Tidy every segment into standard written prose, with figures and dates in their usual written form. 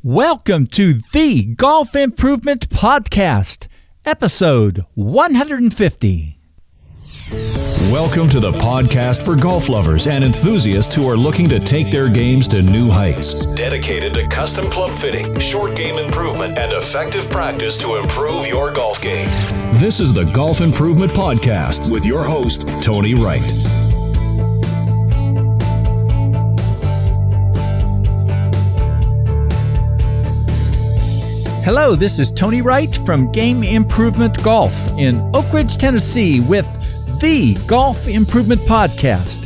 Welcome to the Golf Improvement Podcast, episode 150. Welcome to the podcast for golf lovers and enthusiasts who are looking to take their games to new heights. Dedicated to custom club fitting, short game improvement, and effective practice to improve your golf game. This is the Golf Improvement Podcast with your host, Tony Wright. Hello, this is Tony Wright from Game Improvement Golf in Oak Ridge, Tennessee with the Golf Improvement Podcast,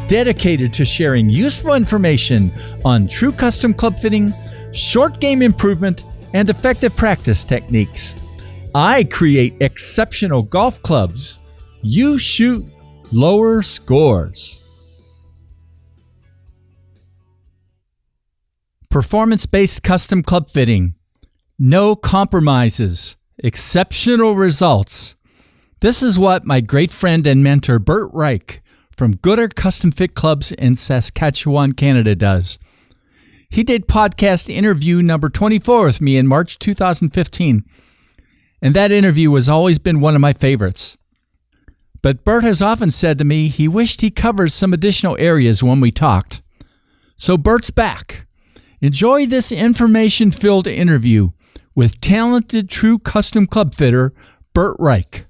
dedicated to sharing useful information on true custom club fitting, short game improvement, and effective practice techniques. I create exceptional golf clubs. You shoot lower scores. Performance-based custom club fitting. No compromises, exceptional results. This is what my great friend and mentor Bert Reich from Gooder Custom Fit Clubs in Saskatchewan, Canada does. He did podcast interview number 24 with me in March 2015, and that interview has always been one of my favorites. But Bert has often said to me he wished he covered some additional areas when we talked. So Bert's back. Enjoy this information-filled interview with talented true custom club fitter Bert Reich.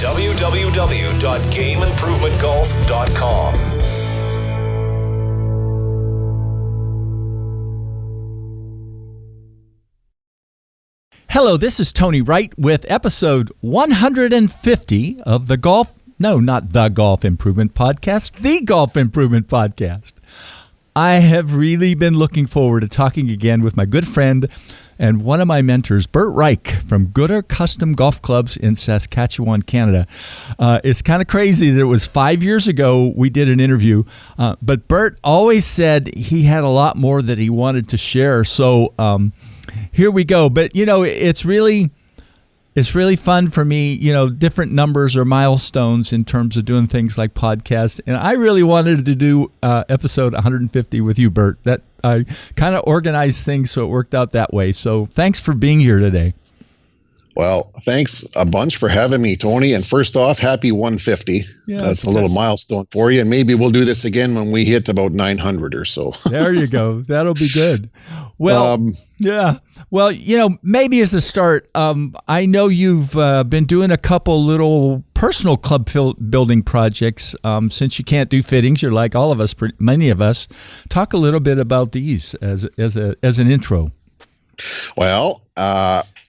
www.gameimprovementgolf.com. Hello, this is Tony Wright with episode 150 of the Golf Improvement Podcast, the Golf Improvement Podcast. I have really been looking forward to talking again with my good friend and one of my mentors, Bert Reich from Gooder Custom Golf Clubs in Saskatchewan, Canada. It's kind of crazy that it was 5 years ago we did an interview, but Bert always said he had a lot more that he wanted to share. So here we go. But, you know, it's really fun for me, different numbers or milestones in terms of doing things like podcasts. And I really wanted to do episode 150 with you, Bert. That I kind of organized things so it worked out that way. So thanks for being here today. Well, thanks a bunch for having me, Tony. And first off, happy 150. Yeah, that's a little milestone for you. And maybe we'll do this again when we hit about 900 or so. There you go. That'll be good. Well, yeah. Well, maybe as a start, I know you've been doing a couple little personal club building projects since you can't do fittings. You're like all of us, many of us. Talk a little bit about these as an intro. Well,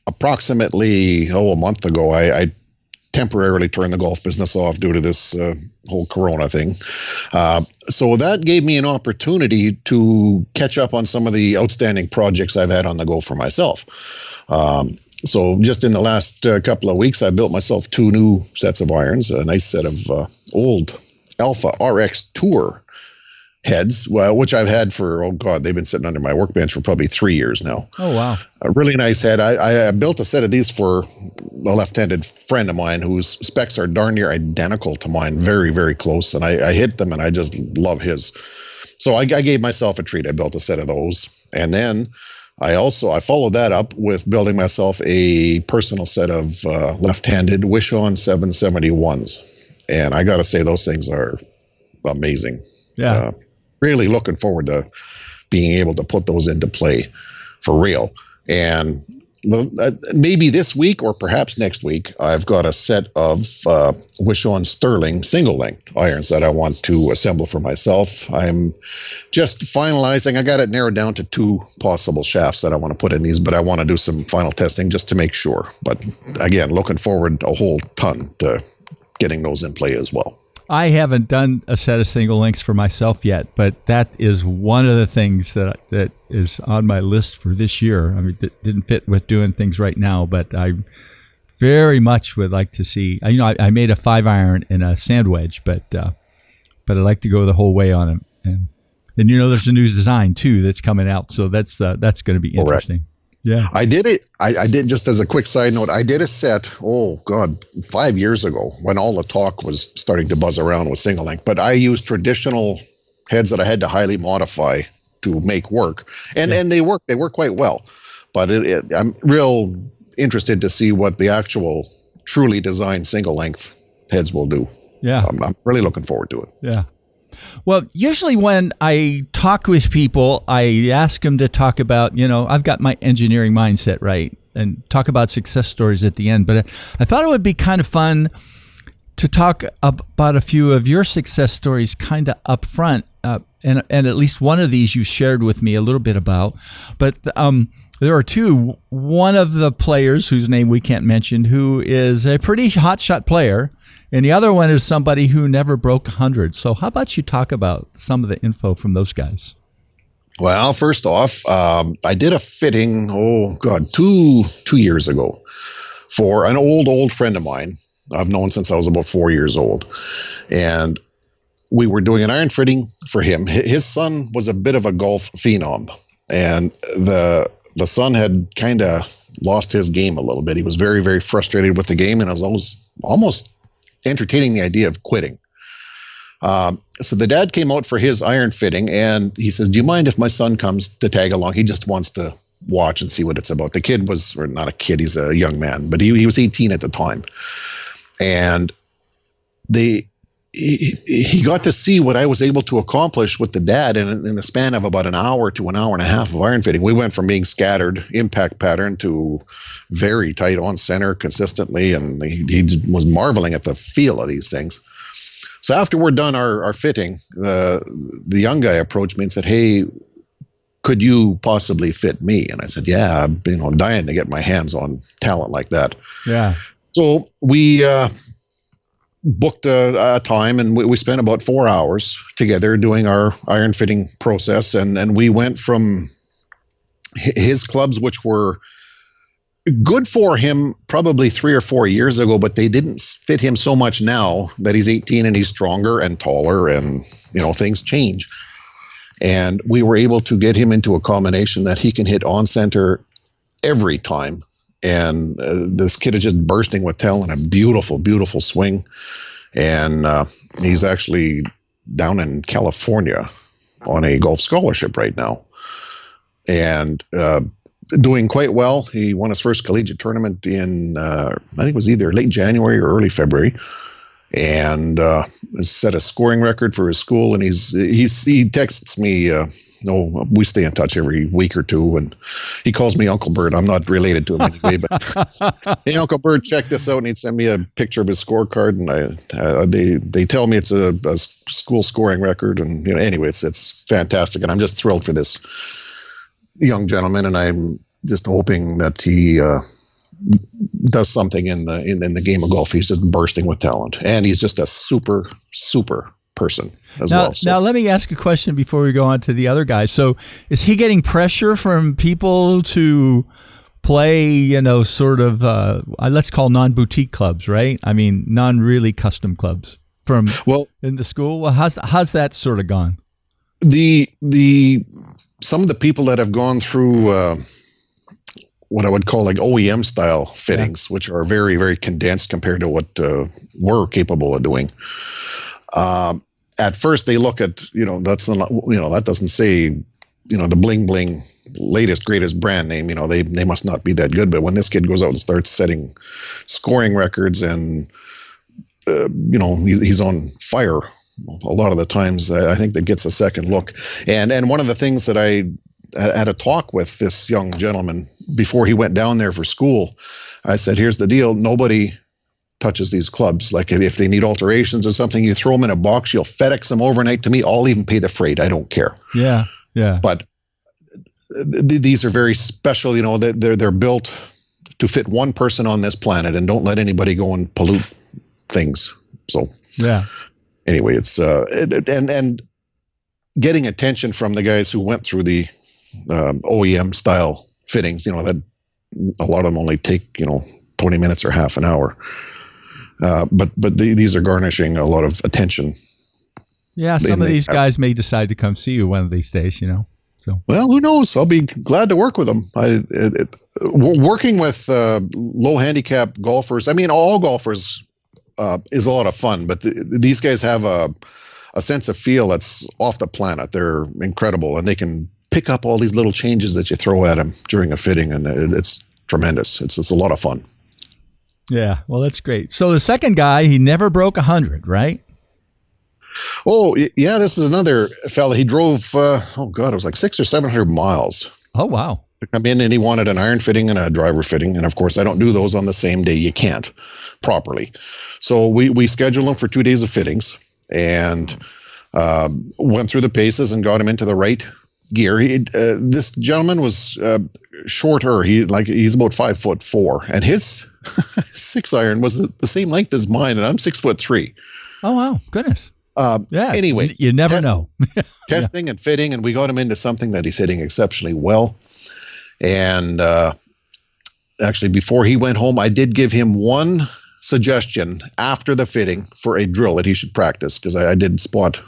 approximately a month ago, I temporarily turned the golf business off due to this whole Corona thing. So that gave me an opportunity to catch up on some of the outstanding projects I've had on the go for myself. So just in the last couple of weeks, I built myself 2 new sets of irons, a nice set of old Alpha RX Tour heads, which I've had for, they've been sitting under my workbench for probably 3 years now. Oh, wow. A really nice head. I built a set of these for a left-handed friend of mine whose specs are darn near identical to mine, very, very close. And I hit them and I just love his. So I gave myself a treat. I built a set of those. And then I followed that up with building myself a personal set of left-handed Wish-On 771s. And I got to say, those things are amazing. Yeah. Really looking forward to being able to put those into play for real. And maybe this week or perhaps next week, I've got a set of Wish-On Sterling single length irons that I want to assemble for myself. I'm just finalizing. I got it narrowed down to 2 possible shafts that I want to put in these, but I want to do some final testing just to make sure. But again, looking forward a whole ton to getting those in play as well. I haven't done a set of single links for myself yet, but that is one of the things that is on my list for this year. I mean, it didn't fit with doing things right now, but I very much would like to see. I made a 5-iron and a sand wedge, but I'd like to go the whole way on it. And there's a new design too that's coming out, so that's going to be interesting. Yeah, I did it. I did, just as a quick side note, I did a set, 5 years ago when all the talk was starting to buzz around with single link. But I used traditional heads that I had to highly modify to make work, and they work quite well. But I'm real interested to see what the actual truly designed single length heads will do. Yeah, I'm really looking forward to it. Yeah. Well, usually when I talk with people, I ask them to talk about, I've got my engineering mindset right, and talk about success stories at the end. But I thought it would be kind of fun to talk about a few of your success stories kind of up front. And at least one of these you shared with me a little bit about. But there are two. One of the players, whose name we can't mention, who is a pretty hotshot player, and the other one is somebody who never broke 100. So how about you talk about some of the info from those guys? Well, first off, I did a fitting, 2 years ago for an old friend of mine I've known since I was about 4 years old. And we were doing an iron fitting for him. His son was a bit of a golf phenom, and the son had kind of lost his game a little bit. He was very, very frustrated with the game, and I was almost entertaining the idea of quitting. So the dad came out for his iron fitting, and he says, "Do you mind if my son comes to tag along? He just wants to watch and see what it's about." The kid was, or not a kid, he's a young man, but he was 18 at the time. And he got to see what I was able to accomplish with the dad in the span of about an hour to an hour and a half of iron fitting. We went from being scattered impact pattern to very tight on center consistently, and he was marveling at the feel of these things. So after we're done our fitting, the young guy approached me and said, "Hey, could you possibly fit me?" And I said, "Yeah, I'm dying to get my hands on talent like that." Yeah. So we booked a time, and we spent about 4 hours together doing our iron fitting process. And we went from his clubs, which were good for him probably 3 or 4 years ago, but they didn't fit him so much now that he's 18 and he's stronger and taller, and things change. And we were able to get him into a combination that he can hit on center every time. And this kid is just bursting with talent, a beautiful, beautiful swing. And he's actually down in California on a golf scholarship right now, and doing quite well. He won his first collegiate tournament in, I think it was either late January or early February, and set a scoring record for his school. And he texts me, we stay in touch every week or two, and he calls me Uncle Bert. I'm not related to him anyway, but "Hey, Uncle Bert, check this out." And he'd send me a picture of his scorecard, and they tell me it's a school scoring record, and anyway, it's fantastic, and I'm just thrilled for this young gentleman, and I'm just hoping that he does something in the game of golf. He's just bursting with talent, and he's just a super person as well. So. Now, let me ask a question before we go on to the other guys. So is he getting pressure from people to play, sort of, let's call non-boutique clubs, right? I mean, non-really custom clubs in the school? Well, how's that sort of gone? Some of the people that have gone through what I would call like OEM style fittings, which are very, very condensed compared to what we're capable of doing. At first they look at, that doesn't say, the bling bling latest, greatest brand name, they must not be that good. But when this kid goes out and starts setting scoring records and, he's on fire a lot of the times, I think that gets a second look. And one of the things that I had a talk with this young gentleman before he went down there for school, I said, "Here's the deal. Nobody touches these clubs. Like if they need alterations or something, you throw them in a box, you'll FedEx them overnight to me. I'll even pay the freight. I don't care." Yeah. But these are very special. They're built to fit one person on this planet, and don't let anybody go and pollute things. So yeah. Anyway, it's and getting attention from the guys who went through the OEM style fittings. That a lot of them only take 20 minutes or half an hour. But these are garnishing a lot of attention. Yeah, some of these guys may decide to come see you one of these days, So well, who knows? I'll be glad to work with them. Working with low handicap golfers. I mean, all golfers is a lot of fun, but these guys have a sense of feel that's off the planet. They're incredible, and they can pick up all these little changes that you throw at him during a fitting, and it's tremendous. It's a lot of fun. Yeah, well, that's great. So the second guy, he never broke 100, right? Oh, yeah, this is another fella. He drove, it was like 600 or 700 miles. Oh, wow. To come in, and he wanted an iron fitting and a driver fitting. And of course, I don't do those on the same day. You can't properly. So we scheduled him for 2 days of fittings, and went through the paces and got him into the right gear. This gentleman was shorter. He's about 5'4", and his 6 iron was the same length as mine, and I'm 6'3". Oh, wow. Goodness. Yeah. Anyway, you never know. Testing and fitting, and we got him into something that he's hitting exceptionally well. And actually, before he went home, I did give him one suggestion after the fitting for a drill that he should practice, because I did spot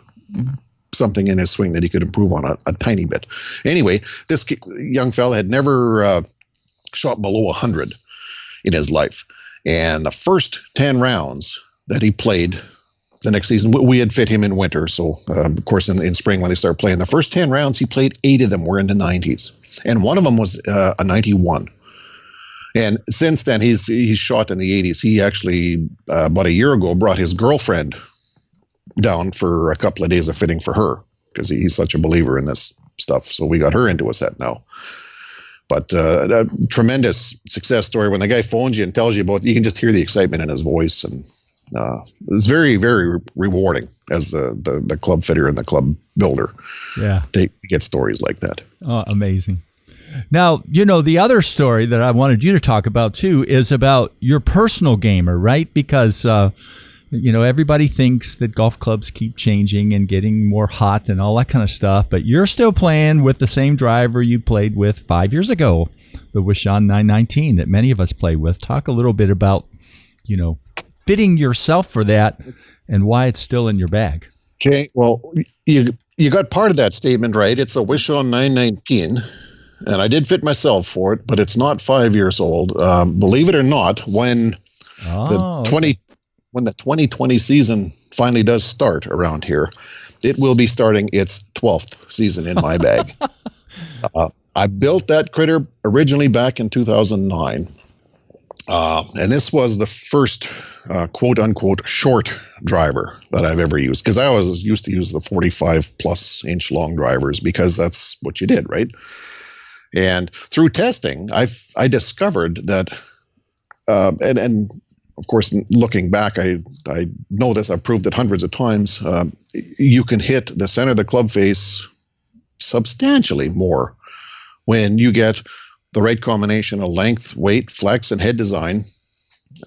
something in his swing that he could improve on a tiny bit. Anyway, this young fella had never shot below 100 in his life. And the first 10 rounds that he played the next season, we had fit him in winter. So, of course, in spring when they started playing, the first 10 rounds, he played 8 of them were in the 90s. And one of them was a 91. And since then, he's shot in the 80s. He actually, about a year ago, brought his girlfriend down for a couple of days of fitting for her, because he's such a believer in this stuff. So we got her into a set now. But a tremendous success story. When the guy phones you and tells you about, you can just hear the excitement in his voice, and it's very, very rewarding as the club fitter and the club builder. Yeah, to get stories like that. Oh, amazing. Now, the other story that I wanted you to talk about too is about your personal gamer, right? Because everybody thinks that golf clubs keep changing and getting more hot and all that kind of stuff, but you're still playing with the same driver you played with 5 years ago, the Wishon 919 that many of us play with. Talk a little bit about, fitting yourself for that and why it's still in your bag. Okay, well, you got part of that statement right. It's a Wishon 919, and I did fit myself for it, but it's not 5 years old. Believe it or not, when the 2020 season finally does start around here, it will be starting its 12th season in my bag. I built that critter originally back in 2009. And this was the first quote unquote short driver that I've ever used, because I always used to use the 45 plus inch long drivers because that's what you did, right? And through testing, I discovered that, and of course, looking back, I know this, I've proved it hundreds of times, you can hit the center of the club face substantially more when you get the right combination of length, weight, flex, and head design.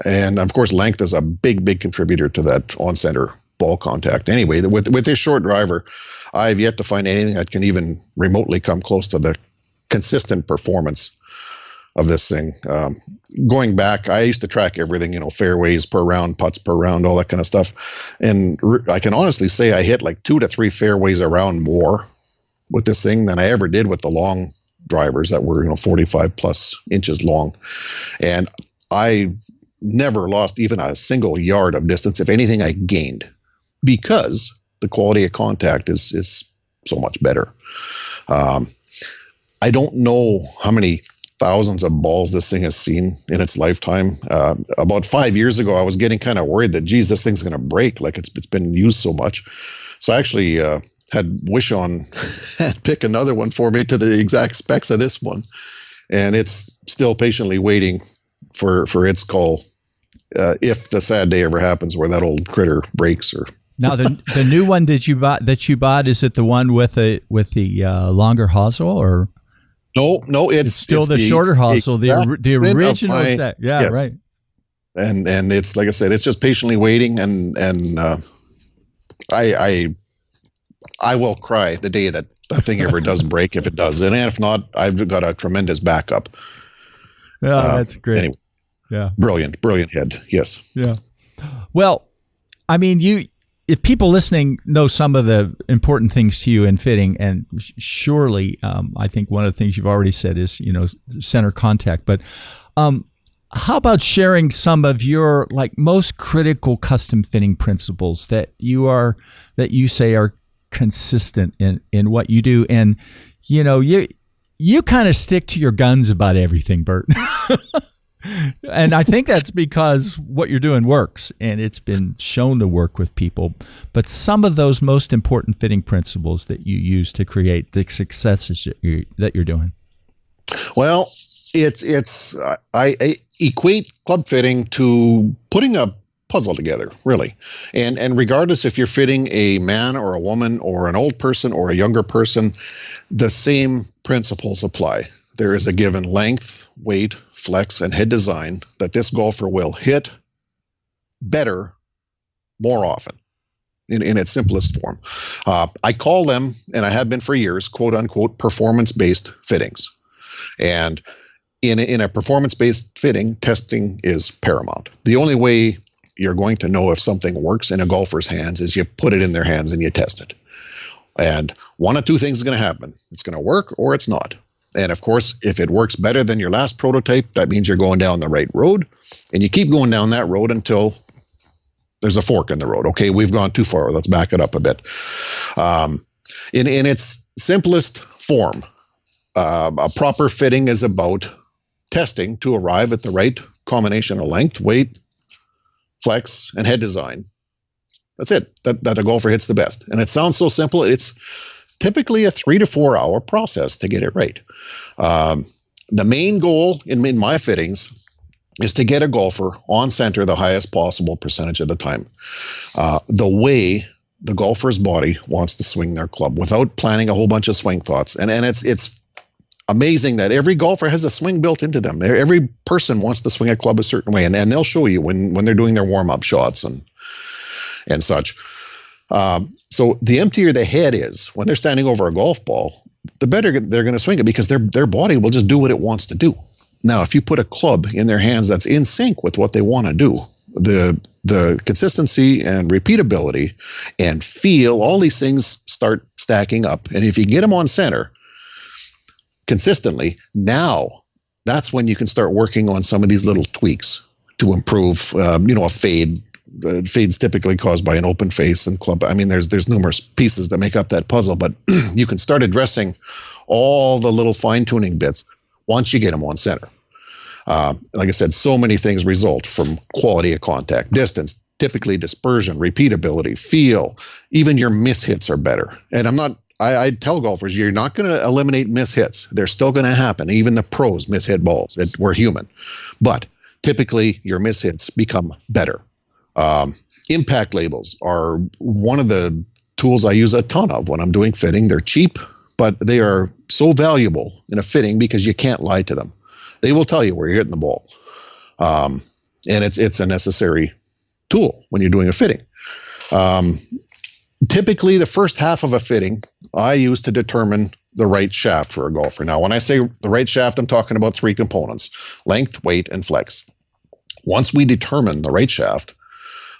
And of course, length is a big, big contributor to that on-center ball contact. Anyway, with this short driver, I've yet to find anything that can even remotely come close to the consistent performance of this thing. Going back, I used to track everything, fairways per round, putts per round, all that kind of stuff. And I can honestly say I hit like 2 to 3 fairways a round more with this thing than I ever did with the long drivers that were 45 plus inches long. And I never lost even a single yard of distance. If anything, I gained, because the quality of contact is so much better. I don't know how many thousands of balls this thing has seen in its lifetime. About 5 years ago, I was getting kind of worried that, geez, this thing's going to break, like it's been used so much. So I actually had Wishon pick another one for me to the exact specs of this one, and it's still patiently waiting for its call if the sad day ever happens where that old critter breaks. Or now the new one that you bought, is it the one with the longer hosel, or no, it's still the shorter hosel, the original exact, yeah, yes. Right. And it's, like I said, it's just patiently waiting, and I will cry the day that thing ever does break, if it does. And if not, I've got a tremendous backup. Yeah, that's great. Anyway, yeah. Brilliant head. Yes. Yeah. Well, I mean, if people listening know some of the important things to you in fitting, and surely I think one of the things you've already said is, center contact, but how about sharing some of your most critical custom fitting principles that you say are consistent in what you do? And you kind of stick to your guns about everything, Bert. And I think that's because what you're doing works, and it's been shown to work with people. But some of those most important fitting principles that you use to create the successes that you're doing. Well, I equate club fitting to putting a puzzle together, really. And regardless if you're fitting a man or a woman or an old person or a younger person, the same principles apply. There is a given length, weight, flex, and head design that this golfer will hit better more often in its simplest form. I call them, and I have been for years, quote unquote, performance-based fittings. And in a performance-based fitting, testing is paramount. The only way you're going to know if something works in a golfer's hands is you put it in their hands and you test it. And one of two things is going to happen. It's going to work or it's not. And of course, if it works better than your last prototype, that means you're going down the right road. And you keep going down that road until there's a fork in the road. Okay, we've gone too far. Let's back it up a bit. In its simplest form, a proper fitting is about testing to arrive at the right combination of length, weight, flex, and head design. That's it. That a golfer hits the best. And it sounds so simple. It's typically a 3 to 4 hour process to get it right. The main goal in my fittings is to get a golfer on center the highest possible percentage of the time. The way the golfer's body wants to swing their club without planning a whole bunch of swing thoughts. And it's amazing that every golfer has a swing built into them. Every person wants to swing a club a certain way, and they'll show you when they're doing their warm-up shots and such. So the emptier the head is when they're standing over a golf ball, the better they're going to swing it because their body will just do what it wants to do. Now, if you put a club in their hands that's in sync with what they want to do, the consistency and repeatability and feel, all these things start stacking up. And if you get them on center consistently, now that's when you can start working on some of these little tweaks to improve, a fade. The fade's typically caused by an open face and club. I mean, there's numerous pieces that make up that puzzle, but you can start addressing all the little fine-tuning bits once you get them on center. Like I said, so many things result from quality of contact, distance, typically dispersion, repeatability, feel. Even your mishits are better. And I tell golfers, you're not going to eliminate mishits. They're still going to happen. Even the pros mishit balls. We're human. But typically, your mishits become better. Impact labels are one of the tools I use a ton of when I'm doing fitting. They're cheap, but they are so valuable in a fitting because you can't lie to them. They will tell you where you're hitting the ball. And it's a necessary tool when you're doing a fitting. Typically, the first half of a fitting I use to determine the right shaft for a golfer. Now, when I say the right shaft, I'm talking about 3 components: length, weight, and flex. Once we determine the right shaft,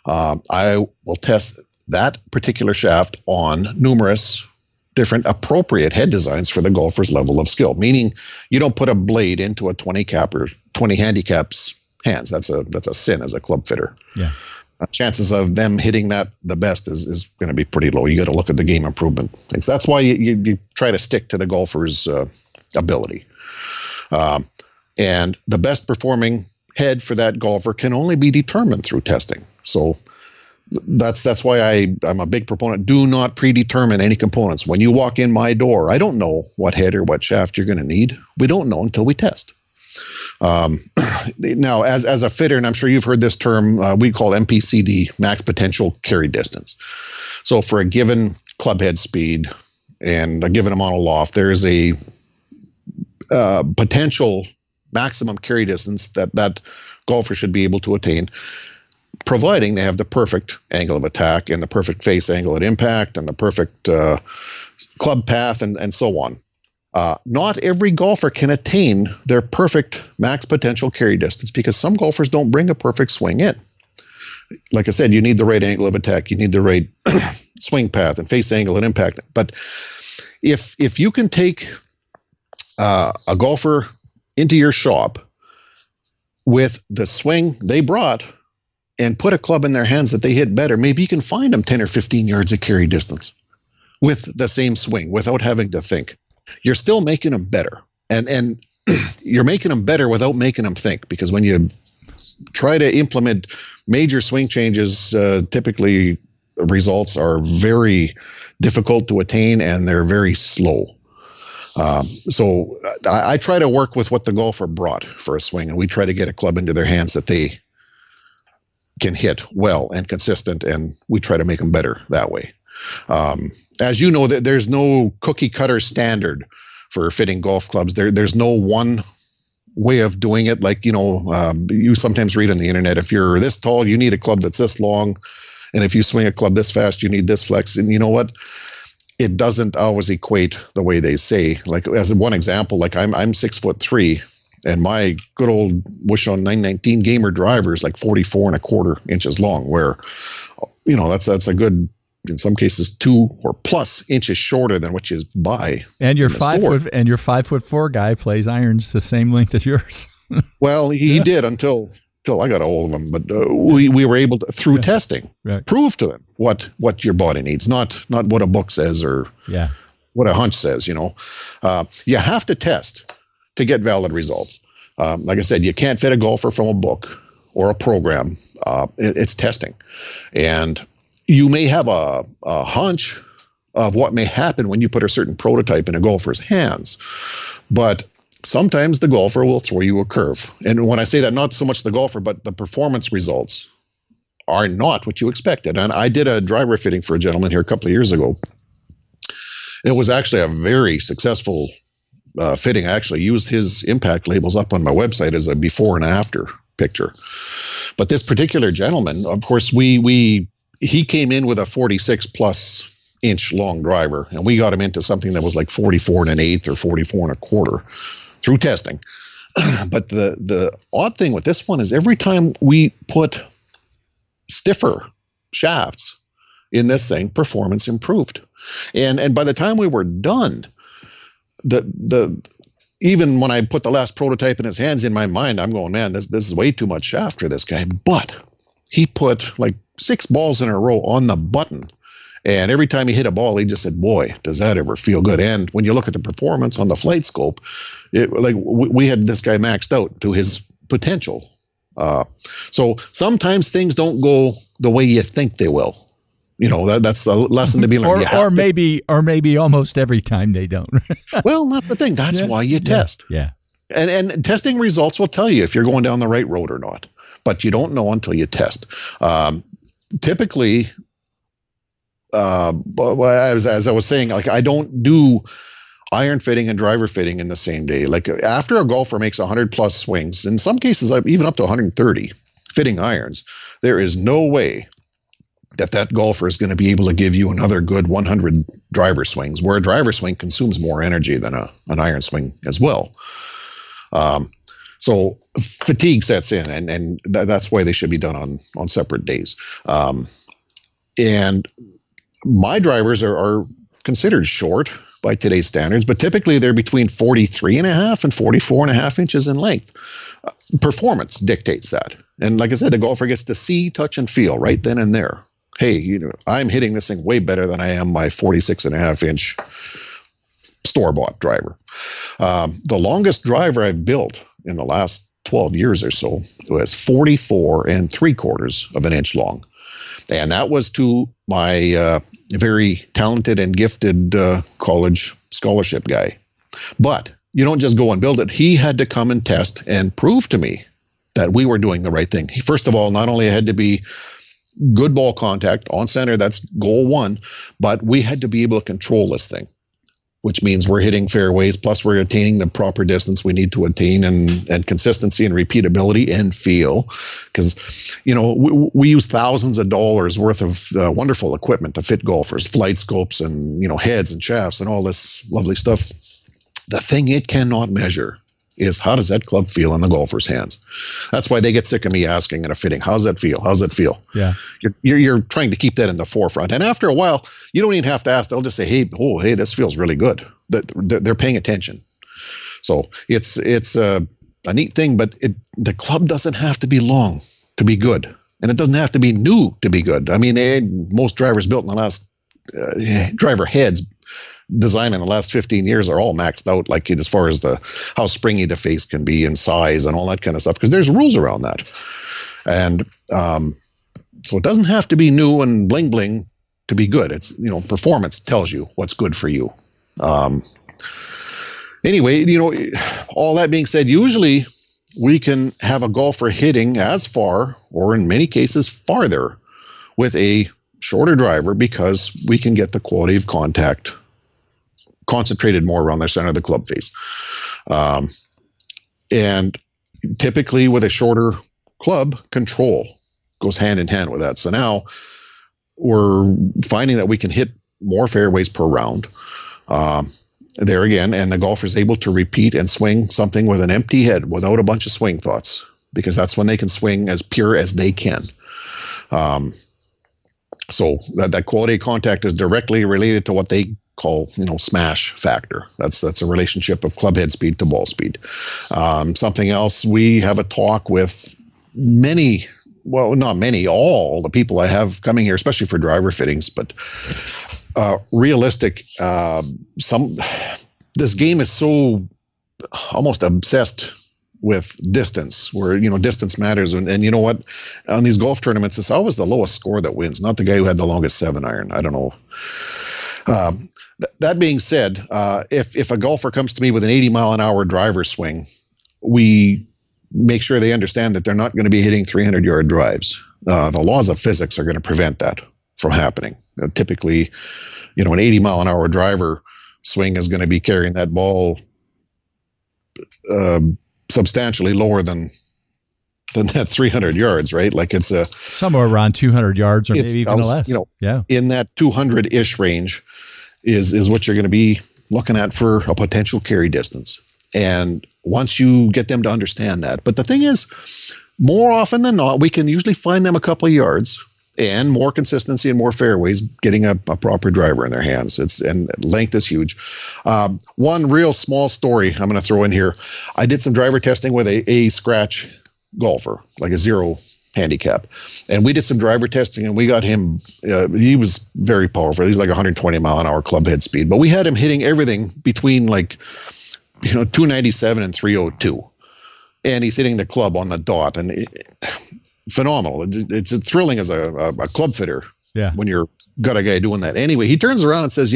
I will test that particular shaft on numerous different appropriate head designs for the golfer's level of skill. Meaning, you don't put a blade into a 20 cap or 20 handicap's hands. That's a sin as a club fitter. Yeah. Chances of them hitting that the best is going to be pretty low. You got to look at the game improvement things. That's why you try to stick to the golfer's ability. And the best performing head for that golfer can only be determined through testing. So that's why I'm a big proponent. Do not predetermine any components. When you walk in my door, I don't know what head or what shaft you're going to need. We don't know until we test. Now, as a fitter, and I'm sure you've heard this term, we call MPCD, max potential carry distance. So for a given club head speed and a given amount of loft, there is a potential maximum carry distance that golfer should be able to attain, providing they have the perfect angle of attack and the perfect face angle at impact and the perfect club path and so on. Not every golfer can attain their perfect max potential carry distance because some golfers don't bring a perfect swing in. Like I said, you need the right angle of attack. You need the right swing path and face angle and impact. But if you can take a golfer into your shop with the swing they brought and put a club in their hands that they hit better, maybe you can find them 10 or 15 yards of carry distance with the same swing without having to think. you're still making them better. And you're making them better without making them think, because when you try to implement major swing changes, typically results are very difficult to attain and they're very slow. So I try to work with what the golfer brought for a swing, and we try to get a club into their hands that they can hit well and consistent, and we try to make them better that way. As you know, there's no cookie cutter standard for fitting golf clubs. There's no one way of doing it. Like, you sometimes read on the internet, if you're this tall, you need a club that's this long. And if you swing a club this fast, you need this flex. And you know what? It doesn't always equate the way they say. Like, as one example, like I'm 6'3", and my good old Wishon 919 gamer driver is like 44.25 inches long, where, that's a good, in some cases, 2 or plus inches shorter than what you buy. And your 5'4" guy plays irons the same length as yours. Well, he did until I got a hold of him, but we were able to, through testing, prove to them what your body needs, not what a book says or what a hunch says. You have to test to get valid results. Like I said, you can't fit a golfer from a book or a program. It's testing, and you may have a hunch of what may happen when you put a certain prototype in a golfer's hands, but sometimes the golfer will throw you a curve. And when I say that, not so much the golfer, but the performance results are not what you expected. And I did a driver fitting for a gentleman here a couple of years ago. It was actually a very successful fitting. I actually used his impact labels up on my website as a before and after picture. But this particular gentleman, of course, he came in with a 46 plus inch long driver, and we got him into something that was like 44 1/8 or 44 1/4 through testing. But the odd thing with this one is every time we put stiffer shafts in this thing, performance improved. And by the time we were done, even when I put the last prototype in his hands, in my mind, I'm going, man, this is way too much shaft for this guy. But he put like 6 balls in a row on the button. And every time he hit a ball, he just said, boy, does that ever feel good. And when you look at the performance on the flight scope, we had this guy maxed out to his potential. So sometimes things don't go the way you think they will. That's a lesson to be learned. or maybe almost every time they don't. Well, that's the thing. That's why you test. Yeah. And testing results will tell you if you're going down the right road or not. But you don't know until you test. Typically, as I was saying, like, I don't do iron fitting and driver fitting in the same day. Like, after a golfer makes 100 plus swings, in some cases even up to 130 fitting irons, there is no way that golfer is going to be able to give you another good 100 driver swings, where a driver swing consumes more energy than an iron swing as well. So fatigue sets in, and that's why they should be done on separate days. And my drivers are considered short by today's standards, but typically they're between 43.5 and 44.5 inches in length. Performance dictates that. And like I said, the golfer gets to see, touch, and feel right then and there. Hey, I'm hitting this thing way better than I am my 46.5 inch store-bought driver. The longest driver I've built in the last 12 years or so was 44 3/4 inch long. And that was to my very talented and gifted college scholarship guy. But you don't just go and build it. He had to come and test and prove to me that we were doing the right thing. He, first of all, not only had to be good ball contact on center, that's goal one, but we had to be able to control this thing, which means we're hitting fairways, plus we're attaining the proper distance we need to attain, and consistency and repeatability and feel. Because, we use thousands of dollars worth of wonderful equipment to fit golfers, flight scopes and, heads and shafts and all this lovely stuff. The thing it cannot measure is, how does that club feel in the golfer's hands? That's why they get sick of me asking in a fitting, how's that feel? How's that feel? Yeah. You're trying to keep that in the forefront. And after a while, you don't even have to ask. They'll just say, hey, this feels really good. They're paying attention. So it's a neat thing, but the club doesn't have to be long to be good. And it doesn't have to be new to be good. I mean, most drivers built in the last driver heads designed in the last 15 years are all maxed out, like as far as how springy the face can be and size and all that kind of stuff, because there's rules around that. And so it doesn't have to be new and bling bling to be good. It's, performance tells you what's good for you. Anyway, all that being said, usually we can have a golfer hitting as far, or in many cases farther, with a shorter driver, because we can get the quality of contact concentrated more around the center of the club face. And typically with a shorter club, control goes hand in hand with that. So now we're finding that we can hit more fairways per round. There again, and the golfer is able to repeat and swing something with an empty head without a bunch of swing thoughts, because that's when they can swing as pure as they can. So that quality of contact is directly related to what they call, smash factor. That's a relationship of club head speed to ball speed. Something else, we have a talk with many, well, not many, all the people I have coming here, especially for driver fittings, but realistic. This game is so almost obsessed with distance, where distance matters, and you know what? On these golf tournaments, it's always the lowest score that wins, not the guy who had the longest 7-iron. I don't know. That being said, if a golfer comes to me with an 80-mile-an-hour driver swing, we make sure they understand that they're not going to be hitting 300-yard drives. The laws of physics are going to prevent that from happening. Typically, an 80-mile-an-hour driver swing is going to be carrying that ball substantially lower than that 300 yards, right? Like it's somewhere around 200 yards or maybe even less. In that 200-ish range is what you're going to be looking at for a potential carry distance. And once you get them to understand that, but the thing is, more often than not, we can usually find them a couple of yards, and more consistency and more fairways getting a proper driver in their hands. And length is huge. One real small story I'm going to throw in here. I did some driver testing with a scratch golfer, like a 0 handicap. And we did some driver testing, and we got him, he was very powerful. He's like 120 mile an hour club head speed, but we had him hitting everything between 297 and 302. And he's hitting the club on the dot, and phenomenal. It's thrilling as a club fitter when you're got a guy doing that. Anyway, he turns around and says,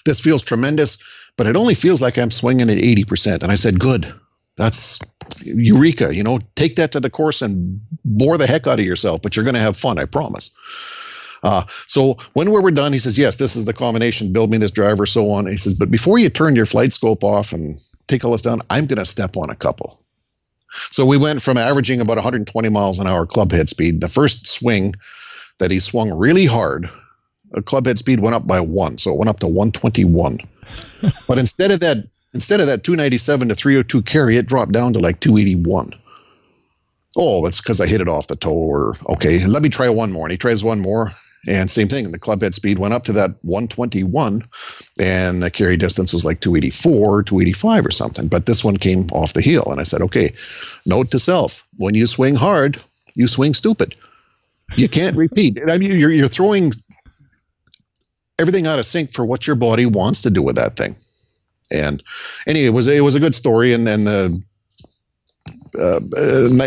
this feels tremendous, but it only feels like I'm swinging at 80%. And I said, good. That's eureka. Take that to the course and bore the heck out of yourself, but you're going to have fun, I promise. So when we were done, he says, yes, this is the combination, build me this driver, so on. And he says, but before you turn your flight scope off and take all this down, I'm going to step on a couple. So we went from averaging about 120 miles an hour club head speed. The first swing that he swung really hard, the club head speed went up by 1. So it went up to 121. But instead of that 297 to 302 carry, it dropped down to like 281. Oh, it's because I hit it off the toe, or okay, let me try one more. And he tries one more, and same thing. The club head speed went up to that 121, and the carry distance was like 284, 285 or something. But this one came off the heel, and I said, okay, note to self: when you swing hard, you swing stupid. You can't repeat. I mean, you're throwing everything out of sync for what your body wants to do with that thing. And anyway, it was a good story, and the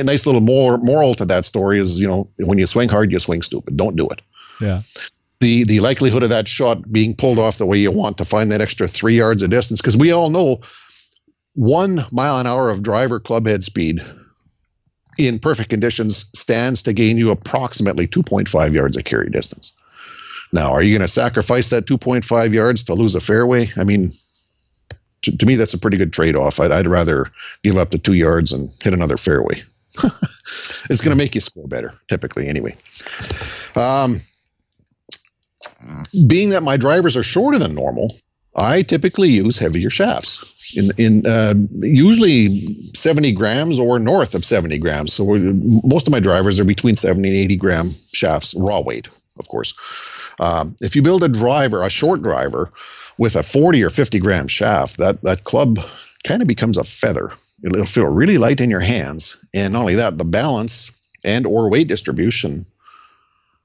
nice little moral to that story is, when you swing hard, you swing stupid. Don't do it. Yeah. The likelihood of that shot being pulled off the way you want to find that extra 3 yards of distance, because we all know 1 mile an hour of driver club head speed in perfect conditions stands to gain you approximately 2.5 yards of carry distance. Now, are you going to sacrifice that 2.5 yards to lose a fairway? I mean, to me, that's a pretty good trade-off. I'd rather give up the 2 yards and hit another fairway. It's going to make you score better, typically, anyway. Being that my drivers are shorter than normal, I typically use heavier shafts, in usually 70 grams or north of 70 grams. So most of my drivers are between 70 and 80 gram shafts, raw weight, of course. If you build a short driver with a 40 or 50 gram shaft, that club kind of becomes a feather. It'll feel really light in your hands. And not only that, the balance and or weight distribution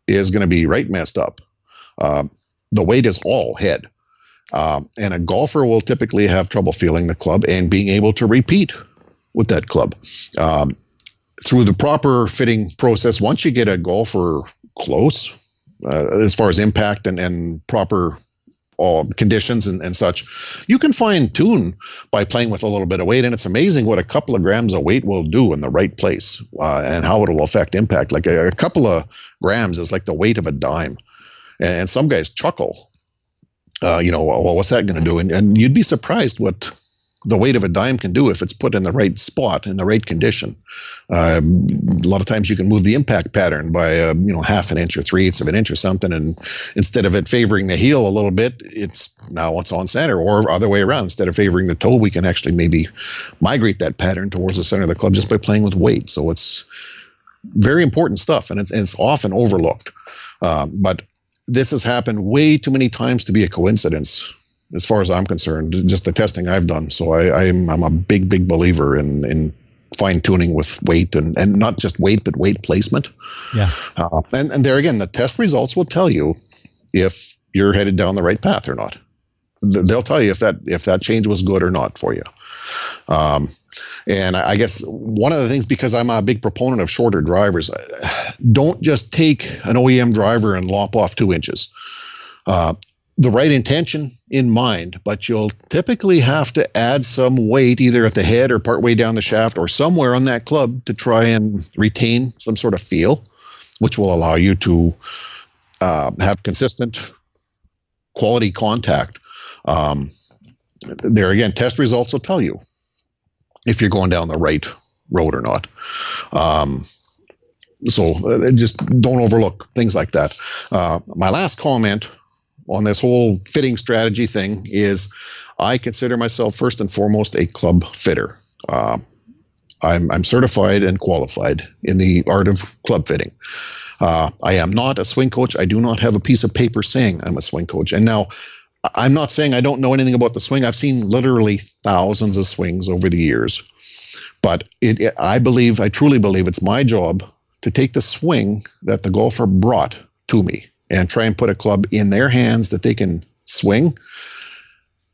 is going to be right messed up. The weight is all head. And a golfer will typically have trouble feeling the club and being able to repeat with that club. Through the proper fitting process, once you get a golfer close, as far as impact and proper conditions and such, you can fine tune by playing with a little bit of weight. And it's amazing what a couple of grams of weight will do in the right place and how it'll affect impact. Like a couple of grams is like the weight of a dime. And some guys chuckle, well, what's that going to do? And you'd be surprised what the weight of a dime can do if it's put in the right spot, in the right condition. A lot of times you can move the impact pattern by, half an inch or 3/8 of an inch or something. And instead of it favoring the heel a little bit, it's on center, or other way around. Instead of favoring the toe, we can actually maybe migrate that pattern towards the center of the club just by playing with weight. So it's very important stuff, and it's often overlooked. But this has happened way too many times to be a coincidence, as far as I'm concerned, just the testing I've done. So I'm a big believer in fine tuning with weight and not just weight, but weight placement. Yeah. And there again, the test results will tell you if you're headed down the right path or not. They'll tell you if that change was good or not for you. And I guess one of the things, because I'm a big proponent of shorter drivers, don't just take an OEM driver and lop off 2 inches. The right intention in mind, but you'll typically have to add some weight either at the head or partway down the shaft or somewhere on that club to try and retain some sort of feel, which will allow you to have consistent quality contact. There again, test results will tell you if you're going down the right road or not. So just don't overlook things like that. My last comment on this whole fitting strategy thing is I consider myself first and foremost a club fitter. I'm certified and qualified in the art of club fitting. I am not a swing coach. I do not have a piece of paper saying I'm a swing coach. And now, I'm not saying I don't know anything about the swing. I've seen literally thousands of swings over the years. But I truly believe it's my job to take the swing that the golfer brought to me and try and put a club in their hands that they can swing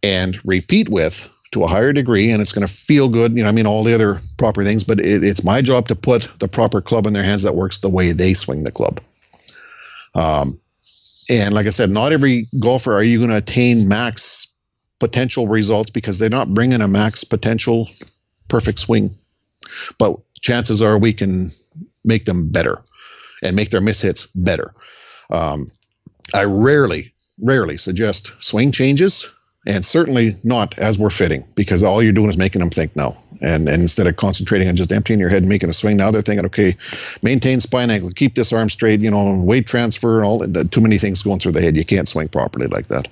and repeat with to a higher degree, and it's going to feel good. All the other proper things, but it's my job to put the proper club in their hands that works the way they swing the club. And like I said, not every golfer are you going to attain max potential results because they're not bringing a max potential perfect swing. But chances are we can make them better and make their mishits better. I rarely suggest swing changes, and certainly not as we're fitting, because all you're doing is making them think now. And instead of concentrating on just emptying your head and making a swing, now they're thinking, okay, maintain spine angle, keep this arm straight, weight transfer, and all. Too many things going through the head. You can't swing properly like that.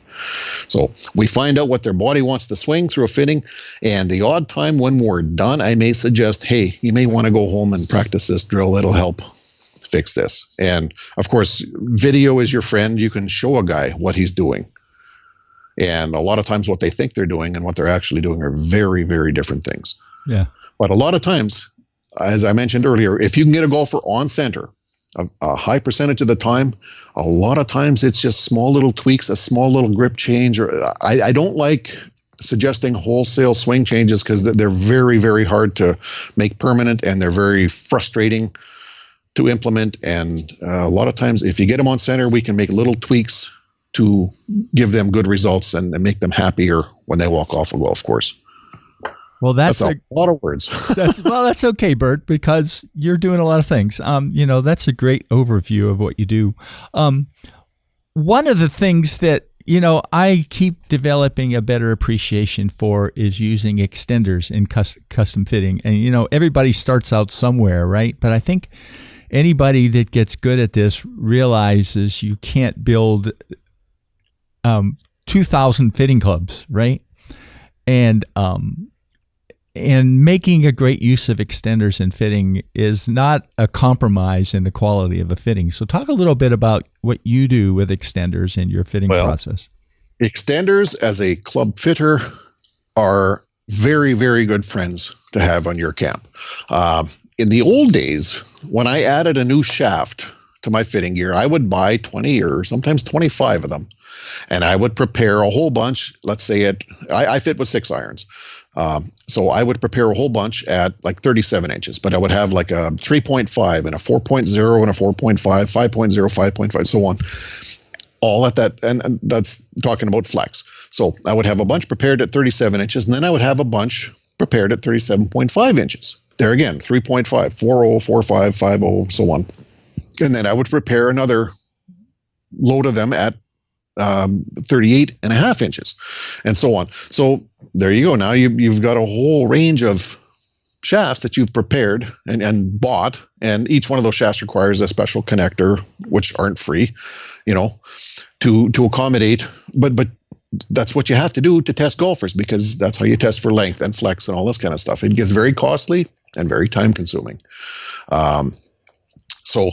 So we find out what their body wants to swing through a fitting, and the odd time when we're done, I may suggest, hey, you may want to go home and practice this drill. It'll help fix this. And of course, video is your friend. You can show a guy what he's doing. And a lot of times what they think they're doing and what they're actually doing are very, very different things. Yeah. But a lot of times, as I mentioned earlier, if you can get a golfer on center a high percentage of the time, a lot of times it's just small little tweaks, a small little grip change. Or I don't like suggesting wholesale swing changes because they're very, very hard to make permanent, and they're very frustrating to implement. And a lot of times, if you get them on center, we can make little tweaks to give them good results and make them happier when they walk off a golf course. Well, that's a lot of words. That's okay, Bert, because you're doing a lot of things. That's a great overview of what you do. One of the things that, I keep developing a better appreciation for is using extenders in custom fitting. And, everybody starts out somewhere, right? But I think anybody that gets good at this realizes you can't build 2,000 fitting clubs, right? And making a great use of extenders in fitting is not a compromise in the quality of a fitting. So talk a little bit about what you do with extenders in your fitting process. Extenders as a club fitter are very, very good friends to have on your camp. In the old days, when I added a new shaft to my fitting gear, I would buy 20 or sometimes 25 of them. And I would prepare a whole bunch. Let's say I fit with 6 irons. So I would prepare a whole bunch at like 37 inches, but I would have like a 3.5 and a 4.0 and a 4.5, 5.0, 5.5, so on. All at that, and that's talking about flex. So I would have a bunch prepared at 37 inches, and then I would have a bunch prepared at 37.5 inches. There again, 3.5, 4.0, 4.5, 5.0, so on. And then I would prepare another load of them at 38 and a half inches, and so on. So there you go. Now you've got a whole range of shafts that you've prepared and bought, and each one of those shafts requires a special connector, which aren't free, to accommodate. But that's what you have to do to test golfers, because that's how you test for length and flex and all this kind of stuff. It gets very costly and very time consuming. So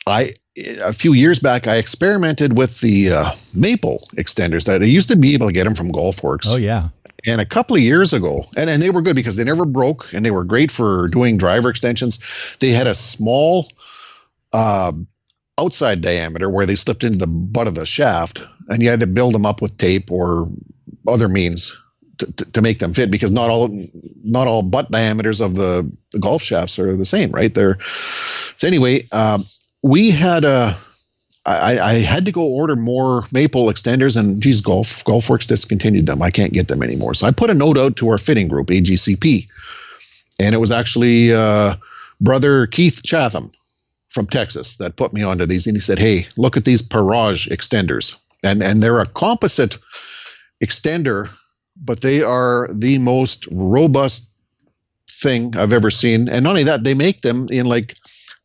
a few years back, I experimented with the maple extenders that I used to be able to get them from GolfWorks. Oh, yeah. And a couple of years ago, and they were good because they never broke, and they were great for doing driver extensions. They had a small outside diameter where they slipped into the butt of the shaft, and you had to build them up with tape or other means to make them fit, because not all butt diameters of the golf shafts are the same, right? So anyway, we had I had to go order more maple extenders, and geez, GolfWorks discontinued them. I can't get them anymore. So I put a note out to our fitting group, AGCP, and it was actually brother Keith Chatham from Texas that put me onto these, and he said, "Hey, look at these Parage extenders," and they're a composite extender, but they are the most robust thing I've ever seen. And not only that, they make them in like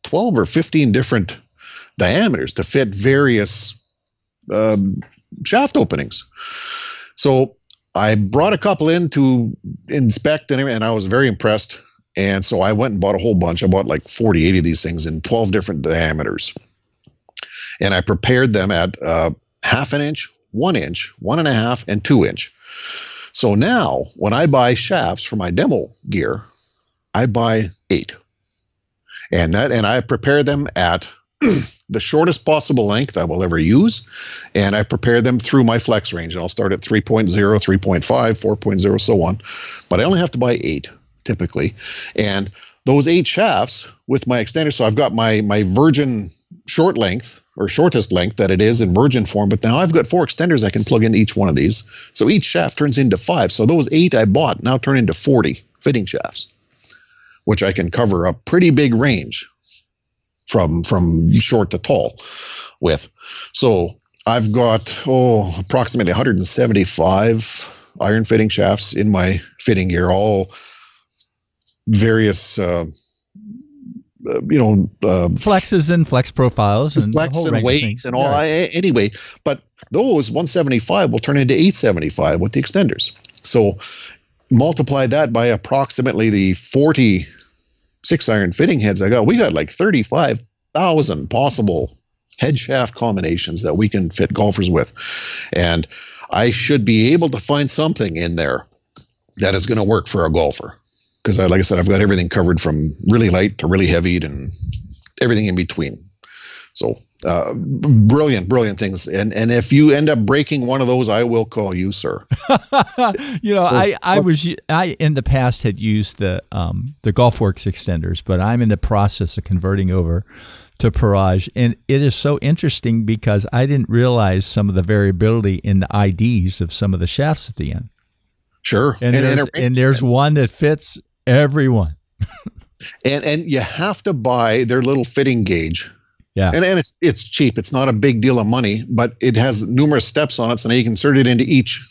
12 or 15 different diameters to fit various shaft openings. So I brought a couple in to inspect, and I was very impressed. And so I went and bought a whole bunch. I bought like 40, 80 of these things in 12 different diameters. And I prepared them at half an inch, 1 inch, 1.5, and 2 inch. So now when I buy shafts for my demo gear, I buy 8. And I prepare them at the shortest possible length I will ever use, and I prepare them through my flex range. And I'll start at 3.0, 3.5, 4.0, so on. But I only have to buy 8 typically. And those 8 shafts with my extender, so I've got my virgin short length, or shortest length that it is in virgin form, but now I've got 4 extenders I can plug into each one of these. So each shaft turns into 5. So those 8 I bought now turn into 40 fitting shafts, which I can cover a pretty big range from short to tall with. So I've got approximately 175 iron fitting shafts in my fitting gear, all various flexes and flex profiles and flex a whole and range weight of things. and all. Anyway, but those 175 will turn into 875 with the extenders. So multiply that by approximately the 40 6-iron fitting heads I got. We got like 35,000 possible head shaft combinations that we can fit golfers with. And I should be able to find something in there that is going to work for a golfer. Because like I said, I've got everything covered from really light to really heavy and everything in between. So brilliant things. And if you end up breaking one of those, I will call you, sir. I in the past had used the GolfWorks extenders, but I'm in the process of converting over to Parage, and it is so interesting because I didn't realize some of the variability in the IDs of some of the shafts at the end. Sure, and there's one that fits everyone. and you have to buy their little fitting gauge. Yeah, and it's cheap. It's not a big deal of money, but it has numerous steps on it, so now you can insert it into each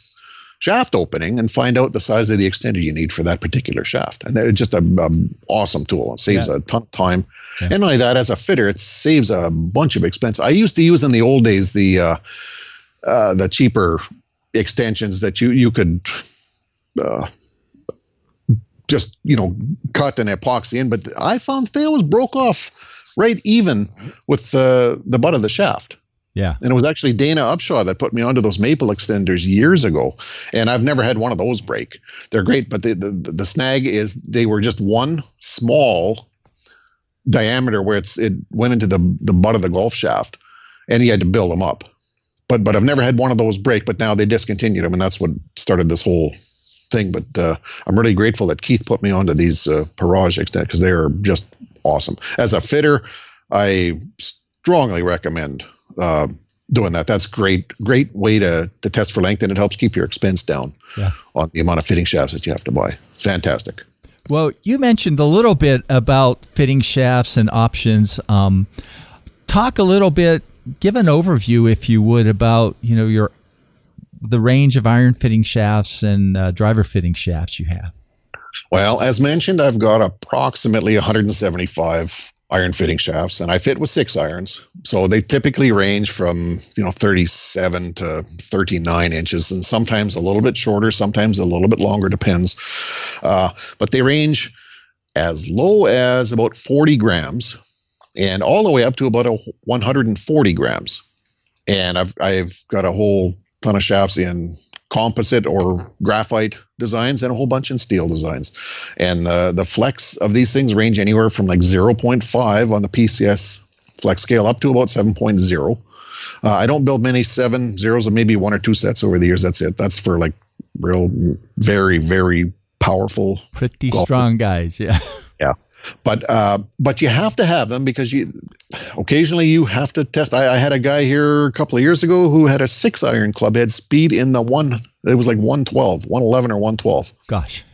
shaft opening and find out the size of the extender you need for that particular shaft. And it's just an awesome tool. It saves a ton of time. Yeah. And not only that, as a fitter, it saves a bunch of expense. I used to use in the old days the cheaper extensions that you could just cut and epoxy in, but I found they always broke off right even with the butt of the shaft. Yeah. And it was actually Dana Upshaw that put me onto those maple extenders years ago. And I've never had one of those break. They're great, but the snag is they were just one small diameter where it went into the butt of the golf shaft, and you had to build them up. but I've never had one of those break. But now they discontinued them, and that's what started this whole thing. But I'm really grateful that Keith put me onto these Parage extenders because they are just awesome. As a fitter, I strongly recommend doing that. That's great way to test for length, and it helps keep your expense down on the amount of fitting shafts that you have to buy. Fantastic. Well, you mentioned a little bit about fitting shafts and options. Talk a little bit, give an overview, if you would, about the range of iron fitting shafts and driver fitting shafts you have. Well, as mentioned, I've got approximately 175 iron fitting shafts, and I fit with 6 irons. So they typically range from 37 to 39 inches, and sometimes a little bit shorter, sometimes a little bit longer, depends. But they range as low as about 40 grams and all the way up to about 140 grams. And I've got a whole ton of shafts in composite or graphite designs and a whole bunch in steel designs. And the flex of these things range anywhere from like 0.5 on the PCS flex scale up to about 7.0. I don't build many 7.0s, or maybe 1 or 2 sets over the years. That's it. That's for like real, very, very powerful, pretty strong guys. Yeah. Yeah. But you have to have them because occasionally you have to test. I had a guy here a couple of years ago who had a 6 iron club head speed in the it was like 112, 111 or 112. Gosh.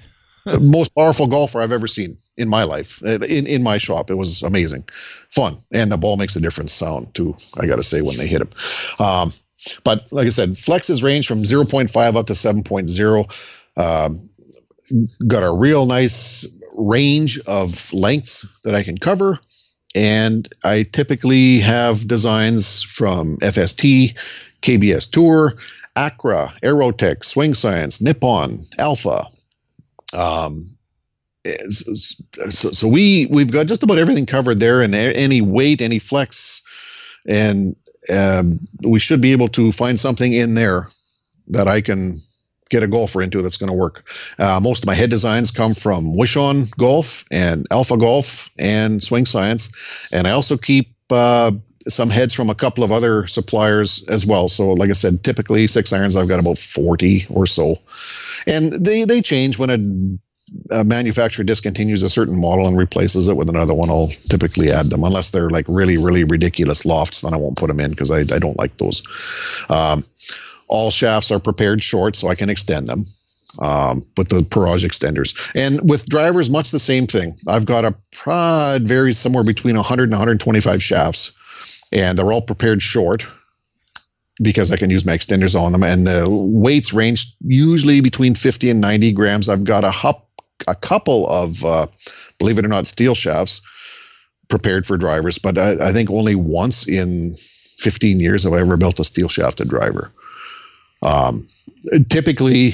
The most powerful golfer I've ever seen in my life, in my shop. It was amazing, fun. And the ball makes a different sound too, I got to say, when they hit him. But like I said, flexes range from 0.5 up to 7.0. Got a real nice range of lengths that I can cover. And I typically have designs from FST, KBS Tour, Acra, Aerotech, Swing Science, Nippon, Alpha. So we've got just about everything covered there, and any weight, any flex, and we should be able to find something in there that I can get a golfer into that's going to work. Most of my head designs come from Wish-On Golf and Alpha Golf and Swing Science, and I also keep some heads from a couple of other suppliers as well. So like I said, typically 6 irons, I've got about 40 or so. And they change when a manufacturer discontinues a certain model and replaces it with another one. I'll typically add them, unless they're like really, really ridiculous lofts. Then I won't put them in because I don't like those. All shafts are prepared short, so I can extend them with the Parage extenders. And with drivers, much the same thing. I've got it varies somewhere between 100 and 125 shafts, and they're all prepared short because I can use my extenders on them. And the weights range usually between 50 and 90 grams. I've got a couple of, believe it or not, steel shafts prepared for drivers, but I think only once in 15 years have I ever built a steel shafted driver. Typically,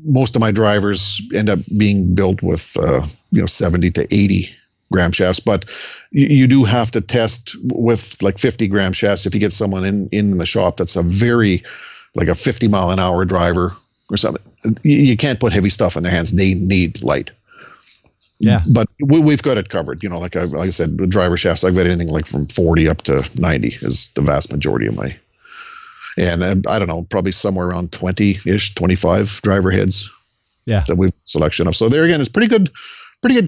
most of my drivers end up being built with 70 to 80 gram shafts, but you do have to test with like 50 gram shafts if you get someone in the shop that's a 50 mile an hour driver or something. You can't put heavy stuff in their hands. They need light. Yeah, but we've got it covered. Like I said, with driver shafts, I've got anything like from 40 up to 90 is the vast majority of my. And I don't know, probably somewhere around 20-ish, 25 driver heads. Yeah, that we've selection of. So there again, it's pretty good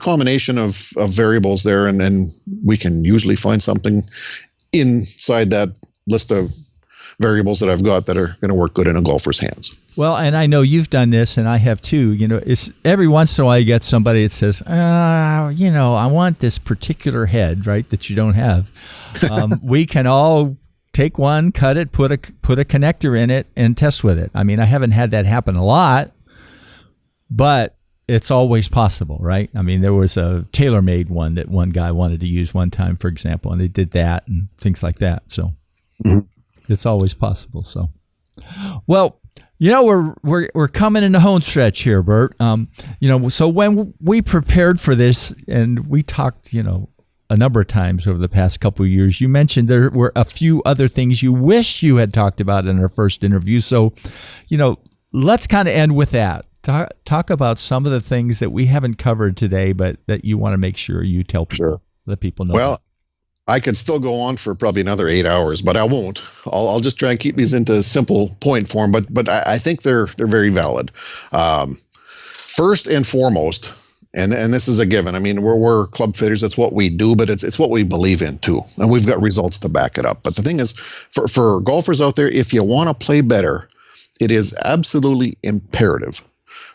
combination of variables there, and we can usually find something inside that list of variables that I've got that are going to work good in a golfer's hands. Well, and I know you've done this, and I have too. It's every once in a while you get somebody that says, I want this particular head, right, that you don't have. We can all take one, cut it, put a connector in it, and test with it. I mean, I haven't had that happen a lot, but it's always possible, right? I mean, there was a tailor-made one that one guy wanted to use one time, for example, and they did that and things like that. So it's always possible. So, well, we're coming in the home stretch here, Bert. So when we prepared for this and we talked, a number of times over the past couple of years, you mentioned there were a few other things you wish you had talked about in our first interview. So, let's kind of end with that. Talk about some of the things that we haven't covered today, but that you want to make sure you tell people, let people know. Well, I could still go on for probably another 8 hours, but I won't. I'll just try and keep these into simple point form, but I think they're very valid. First and foremost, and this is a given. I mean, we're club fitters. That's what we do, but it's what we believe in too, and we've got results to back it up. But the thing is, for golfers out there, if you want to play better, it is absolutely imperative